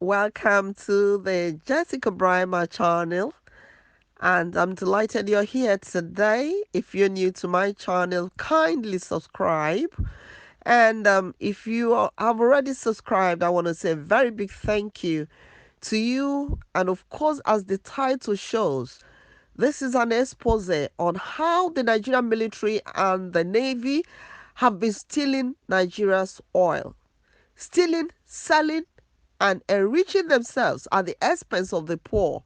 Welcome to the Jessica Brymer channel, and I'm delighted you're here today. If you're new to my channel, kindly subscribe. And if you have already subscribed, I want to say a very big thank you to you. And of course, as the title shows, this is an expose on how the Nigerian military and the Navy have been stealing Nigeria's oil, stealing, selling, and enriching themselves at the expense of the poor.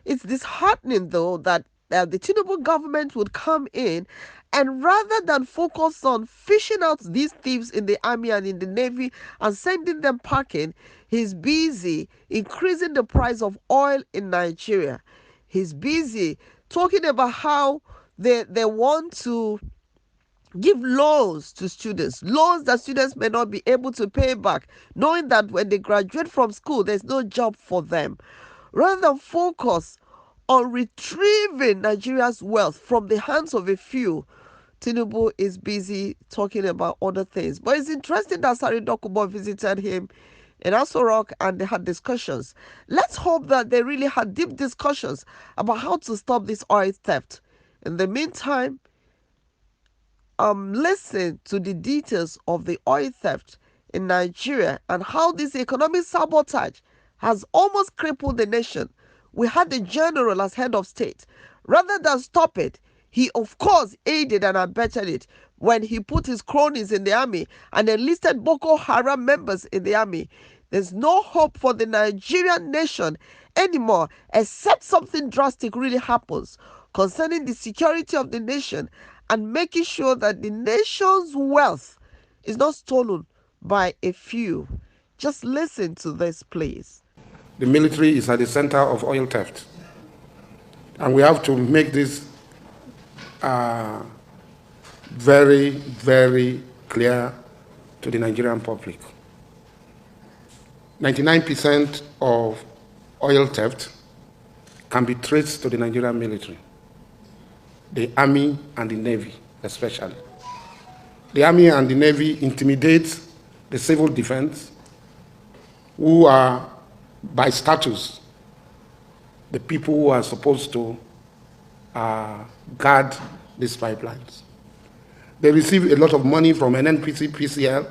It's disheartening, though, that the Tinubu government would come in and rather than focus on fishing out these thieves in the army and in the navy and sending them packing, he's busy increasing the price of oil in Nigeria. He's busy talking about how they want to give loans to students, loans that students may not be able to pay back, knowing that when they graduate from school, there's no job for them. Rather than focus on retrieving Nigeria's wealth from the hands of a few, Tinubu is busy talking about other things. But it's interesting that Sari Dokubo visited him in Aso Rock and they had discussions. Let's hope that they really had deep discussions about how to stop this oil theft. In the meantime, listen to the details of the oil theft in Nigeria and how this economic sabotage has almost crippled the nation. We had the general as head of state. Rather than stop it, he of course aided and abetted it when he put his cronies in the army and enlisted Boko Haram members in the army. There's no hope for the Nigerian nation anymore except something drastic really happens concerning the security of the nation and making sure that the nation's wealth is not stolen by a few. Just listen to this, please. The military is at the center of oil theft. And we have to make this very, very clear to the Nigerian public. 99% of oil theft can be traced to the Nigerian military, the Army and the Navy especially. The Army and the Navy intimidate the civil defense, who are, by status, the people who are supposed to guard these pipelines. They receive a lot of money from NNPC, PCL,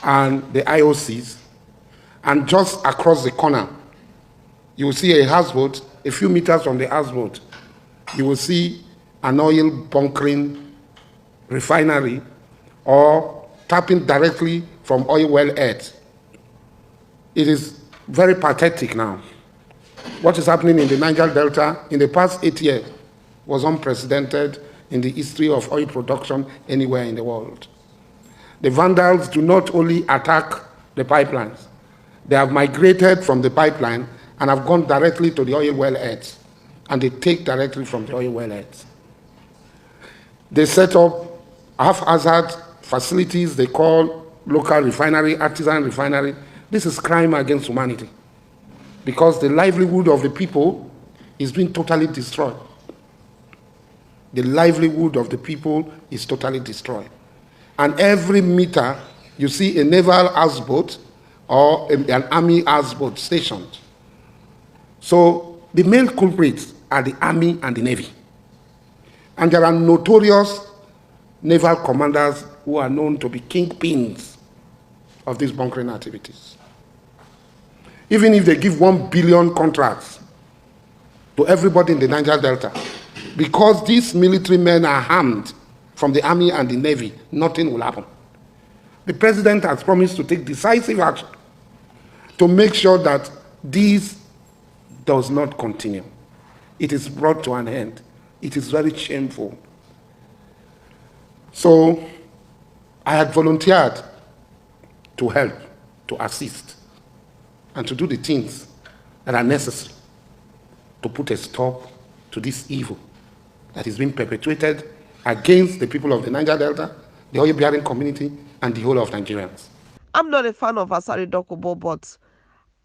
and the IOCs, and just across the corner, you will see a houseboat. A few meters from the houseboat, you will see an oil bunkering refinery or tapping directly from oil well heads. It is very pathetic now. What is happening in the Niger Delta in the past 8 years was unprecedented in the history of oil production anywhere in the world. The vandals do not only attack the pipelines, they have migrated from the pipeline and have gone directly to the oil well heads, and they take directly from the oil well heads. They set up haphazard facilities they call local refinery, artisan refinery. This is crime against humanity because the livelihood of the people is being totally destroyed. The livelihood of the people is totally destroyed. And every meter, you see a naval houseboat or an army houseboat stationed. So the main culprits are the Army and the Navy. And there are notorious naval commanders who are known to be kingpins of these bunkering activities. Even if they give 1 billion contracts to everybody in the Niger Delta, because these military men are armed from the Army and the Navy, nothing will happen. The president has promised to take decisive action to make sure that this does not continue. It is brought to an end. It is very shameful. So I had volunteered to help, to assist, and to do the things that are necessary to put a stop to this evil that is being perpetuated against the people of the Niger Delta, the oil-bearing community, and the whole of Nigerians. I'm not a fan of Asari Dokubo, but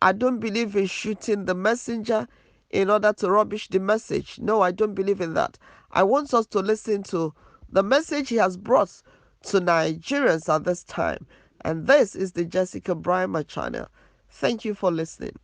I don't believe in shooting the messenger in order to rubbish the message. No, I don't believe in that. I want us to listen to the message he has brought to Nigerians at this time. And this is the Jessica Brymer channel. Thank you for listening.